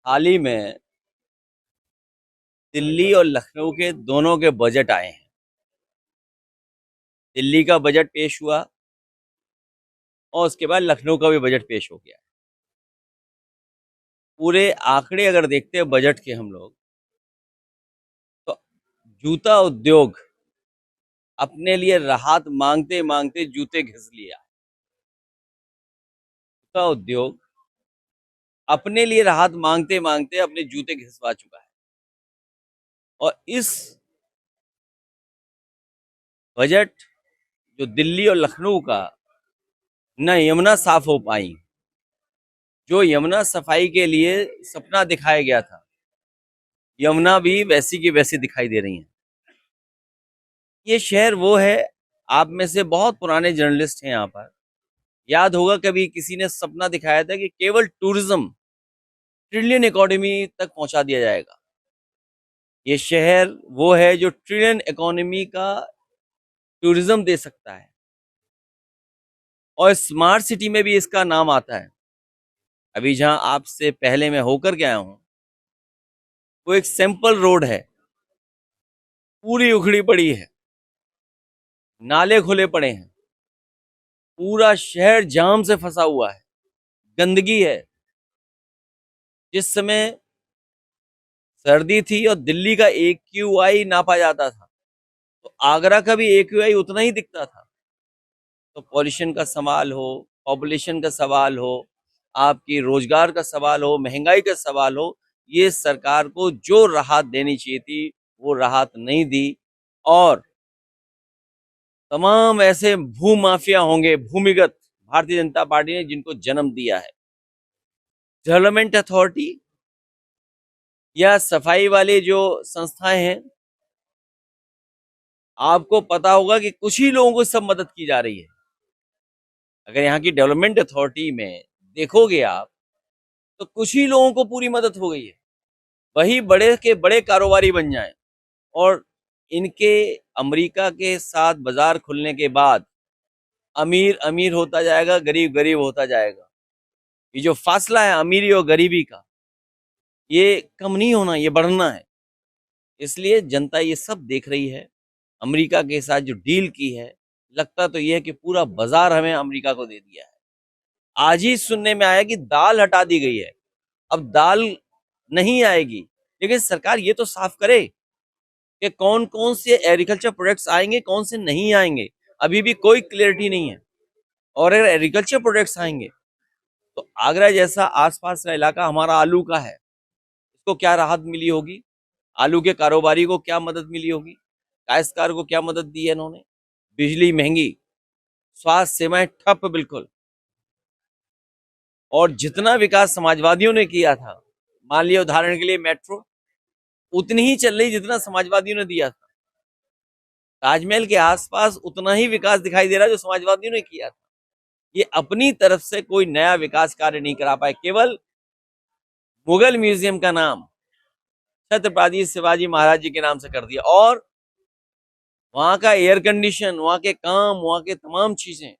हाल ही में दिल्ली और लखनऊ के दोनों के बजट आए हैं। दिल्ली का बजट पेश हुआ और उसके बाद लखनऊ का भी बजट पेश हो गया। पूरे आंकड़े अगर देखते हैं बजट के हम लोग, तो जूता उद्योग अपने लिए राहत मांगते मांगते जूते घिस लिया। जूता उद्योग अपने लिए राहत मांगते मांगते अपने जूते घिसवा चुका है। और इस बजट जो दिल्ली और लखनऊ का, न यमुना साफ हो पाई। जो यमुना सफाई के लिए सपना दिखाया गया था, यमुना भी वैसी की वैसी दिखाई दे रही है। ये शहर वो है, आप में से बहुत पुराने जर्नलिस्ट हैं यहाँ पर, याद होगा कभी किसी ने सपना दिखाया था कि केवल टूरिज्म ट्रिलियन इकोनॉमी तक पहुंचा दिया जाएगा। ये शहर वो है जो ट्रिलियन इकोनॉमी का टूरिज्म दे सकता है, और स्मार्ट सिटी में भी इसका नाम आता है। अभी जहां आपसे पहले मैं होकर के आया हूं, वो एक सैंपल रोड है, पूरी उखड़ी पड़ी है, नाले खुले पड़े हैं, पूरा शहर जाम से फंसा हुआ है, गंदगी है। जिस समय सर्दी थी और दिल्ली का AQI नापा जाता था, तो आगरा का भी AQI उतना ही दिखता था। तो पॉल्यूशन का सवाल हो, पॉपुलेशन का सवाल हो, आपकी रोजगार का सवाल हो, महंगाई का सवाल हो, ये सरकार को जो राहत देनी चाहिए थी वो राहत नहीं दी। और तमाम ऐसे भू माफिया होंगे भूमिगत, भारतीय जनता पार्टी ने जिनको जन्म दिया है। डेवलपमेंट अथॉरिटी या सफाई वाले जो संस्थाएं हैं, आपको पता होगा कि कुछ ही लोगों को सब मदद की जा रही है। अगर यहाँ की डेवलपमेंट अथॉरिटी में देखोगे आप, तो कुछ ही लोगों को पूरी मदद हो गई है। वही बड़े के बड़े कारोबारी बन जाएं, और इनके अमेरिका के साथ बाजार खुलने के बाद अमीर अमीर होता जाएगा, गरीब गरीब होता जाएगा। ये जो फासला है अमीरी और गरीबी का, ये कम नहीं होना, ये बढ़ना है। इसलिए जनता ये सब देख रही है। अमेरिका के साथ जो डील की है, लगता तो ये है कि पूरा बाजार हमें अमेरिका को दे दिया है। आज ही सुनने में आया कि दाल हटा दी गई है, अब दाल नहीं आएगी। लेकिन सरकार ये तो साफ करे कि कौन कौन से एग्रीकल्चर प्रोडक्ट्स आएंगे, कौन से नहीं आएंगे। अभी भी कोई क्लियरिटी नहीं है। और अगर एग्रीकल्चर प्रोडक्ट्स आएंगे, तो आगरा जैसा आसपास का इलाका हमारा आलू का है, इसको क्या राहत मिली होगी, आलू के कारोबारी को क्या मदद मिली होगी, काश्तकार को क्या मदद दी है इन्होंने। बिजली महंगी, स्वास्थ्य सेवाएं ठप बिल्कुल। और जितना विकास समाजवादियों ने किया था, मान लिया उदाहरण के लिए मेट्रो, उतनी ही चल रही जितना समाजवादियों ने दिया था। ताजमहल के आसपास उतना ही विकास दिखाई दे रहा है जो समाजवादियों ने किया था। ये अपनी तरफ से कोई नया विकास कार्य नहीं करा पाए। केवल मुगल म्यूजियम का नाम छत्रपति शिवाजी महाराज जी के नाम से कर दिया, और वहां का एयर कंडीशन, वहां के काम, वहां के तमाम चीजें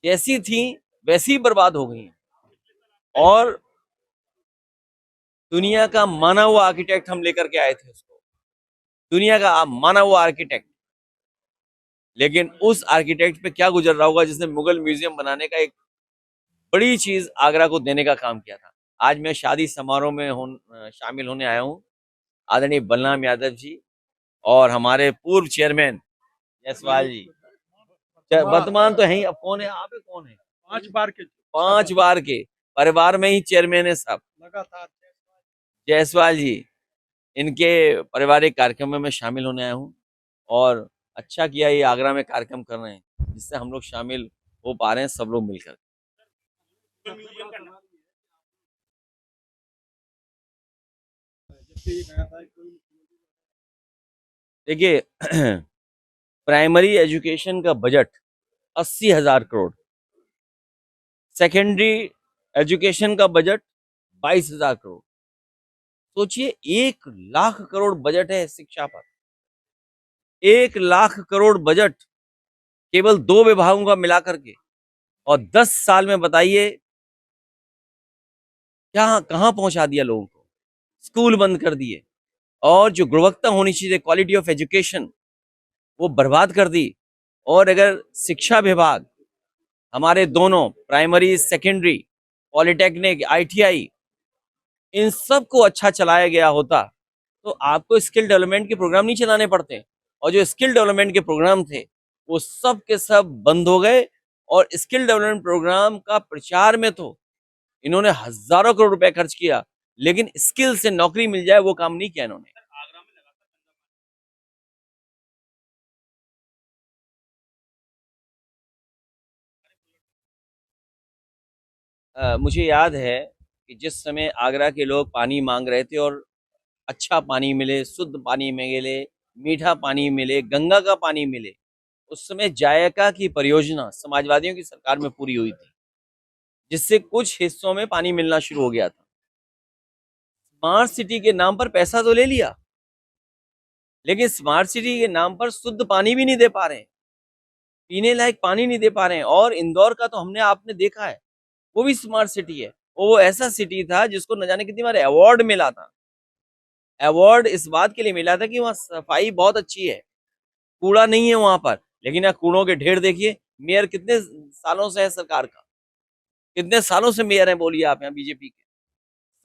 जैसी थी वैसी बर्बाद हो गई हैं। और दुनिया का माना हुआ आर्किटेक्ट हम लेकर के आए थे उसको, दुनिया का माना हुआ आर्किटेक्ट, लेकिन उस आर्किटेक्ट पे क्या गुजर रहा होगा जिसने मुगल म्यूजियम बनाने का एक बड़ी चीज आगरा को देने का काम किया था। आज मैं शादी समारोह में शामिल होने आया हूँ। आदरणीय बलराम यादव जी और हमारे पूर्व चेयरमैन जायसवाल जी, वर्तमान तो है ही, अब कौन है, आप है कौन है, 5 बार के, 5 बार के परिवार में ही चेयरमैन है साहब, लगातार जायसवाल जी। इनके पारिवारिक कार्यक्रम में मैं शामिल होने आया हूँ, और अच्छा किया ये आगरा में कार्यक्रम कर रहे हैं, जिससे हम लोग शामिल हो पा रहे हैं सब लोग मिलकर। देखिए प्राइमरी एजुकेशन का बजट 80,000 करोड़, सेकेंडरी एजुकेशन का बजट 22,000 करोड़। सोचिए 1 लाख करोड़ बजट है शिक्षा पर, 1 लाख करोड़ बजट केवल 2 विभागों का मिलाकर के। और 10 साल में बताइए क्या कहाँ पहुंचा दिया लोगों को, स्कूल बंद कर दिए, और जो गुणवत्ता होनी चाहिए, क्वालिटी ऑफ एजुकेशन, वो बर्बाद कर दी। और अगर शिक्षा विभाग हमारे दोनों प्राइमरी सेकेंडरी पॉलिटेक्निक आईटीआई इन सब को अच्छा चलाया गया होता तो आपको स्किल डेवलपमेंट के प्रोग्राम नहीं चलाने पड़ते। और जो स्किल डेवलपमेंट के प्रोग्राम थे वो सब के सब बंद हो गए। और स्किल डेवलपमेंट प्रोग्राम का प्रचार में तो इन्होंने हजारों करोड़ रुपए खर्च किया, लेकिन स्किल से नौकरी मिल जाए वो काम नहीं किया इन्होंने। मुझे याद है कि जिस समय आगरा के लोग पानी मांग रहे थे और अच्छा पानी मिले, शुद्ध पानी मिले, मीठा पानी मिले, गंगा का पानी मिले, उस समय जायका की परियोजना समाजवादियों की सरकार में पूरी हुई थी, जिससे कुछ हिस्सों में पानी मिलना शुरू हो गया था। स्मार्ट सिटी के नाम पर पैसा तो ले लिया, लेकिन स्मार्ट सिटी के नाम पर शुद्ध पानी भी नहीं दे पा रहे हैं, पीने लायक पानी नहीं दे पा रहे हैं। और इंदौर का तो हमने आपने देखा है, वो भी स्मार्ट सिटी है। वो ऐसा सिटी था जिसको न जाने कितनी बार अवार्ड मिला था। अवार्ड इस बात के लिए मिला था कि वहाँ सफाई बहुत अच्छी है, कूड़ा नहीं है वहां पर। लेकिन यहाँ कूड़ों के ढेर देखिए। मेयर कितने सालों से है सरकार का, कितने सालों से मेयर है बोलिए आप यहाँ बीजेपी के,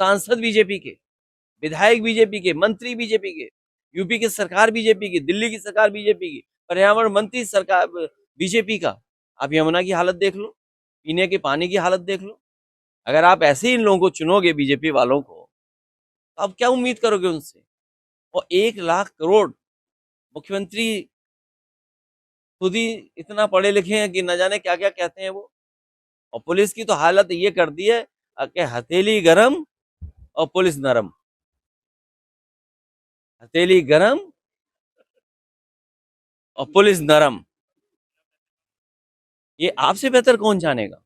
सांसद बीजेपी के, विधायक बीजेपी के, मंत्री बीजेपी के, यूपी की सरकार बीजेपी की, दिल्ली की सरकार बीजेपी की, पर्यावरण मंत्री सरकार बीजेपी का। आप यमुना की हालत देख लो, पीने के पानी की हालत देख लो। अगर आप ऐसे ही इन लोगों को चुनोगे बीजेपी वालों को, तो आप क्या उम्मीद करोगे उनसे। और 1 लाख करोड़, मुख्यमंत्री खुद ही इतना पढ़े लिखे हैं कि न जाने क्या क्या कहते हैं वो। और पुलिस की तो हालत ये कर दी है कि हथेली गरम और पुलिस नरम। हथेली गरम और पुलिस नरम। ये आपसे बेहतर कौन जानेगा,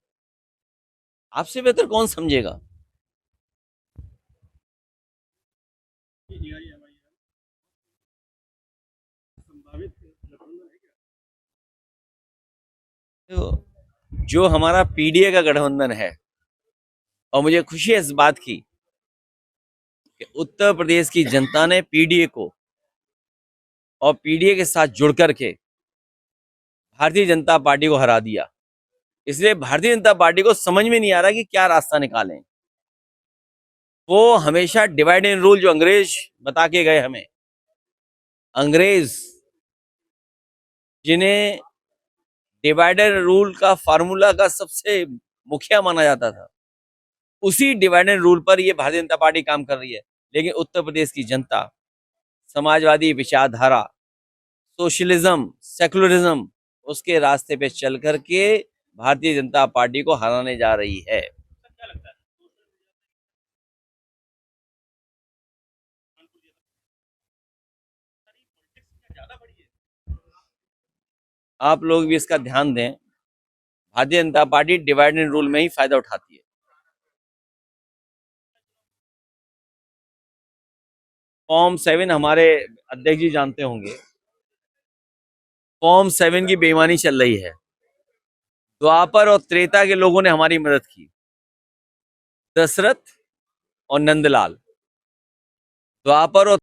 आपसे बेहतर कौन समझेगा। तो जो हमारा पीडीए का गठबंधन है, और मुझे खुशी है इस बात की कि उत्तर प्रदेश की जनता ने पीडीए को और पीडीए के साथ जुड़ करके भारतीय जनता पार्टी को हरा दिया। इसलिए भारतीय जनता पार्टी को समझ में नहीं आ रहा कि क्या रास्ता निकालें। वो हमेशा डिवाइड एंड रूल जो अंग्रेज बता के गए हमें, अंग्रेज जिन्हें डिवाइड एंड रूल का फार्मूला का सबसे मुखिया माना जाता था, उसी डिवाइड एंड रूल पर ये भारतीय जनता पार्टी काम कर रही है। लेकिन उत्तर प्रदेश की जनता समाजवादी विचारधारा, सोशलिज्म, सेकुलरिज्म, उसके रास्ते पे चल करके भारतीय जनता पार्टी को हराने जा रही है। आप लोग भी इसका ध्यान दें। Bharatiya Janata party divide and rule में ही फायदा उठाती है। फॉर्म 7 हमारे अध्यक्ष जी जानते होंगे, फॉर्म 7 की बेईमानी चल रही है। द्वापर और त्रेता के लोगों ने हमारी मदद की, दशरथ और नंदलाल। द्वापर और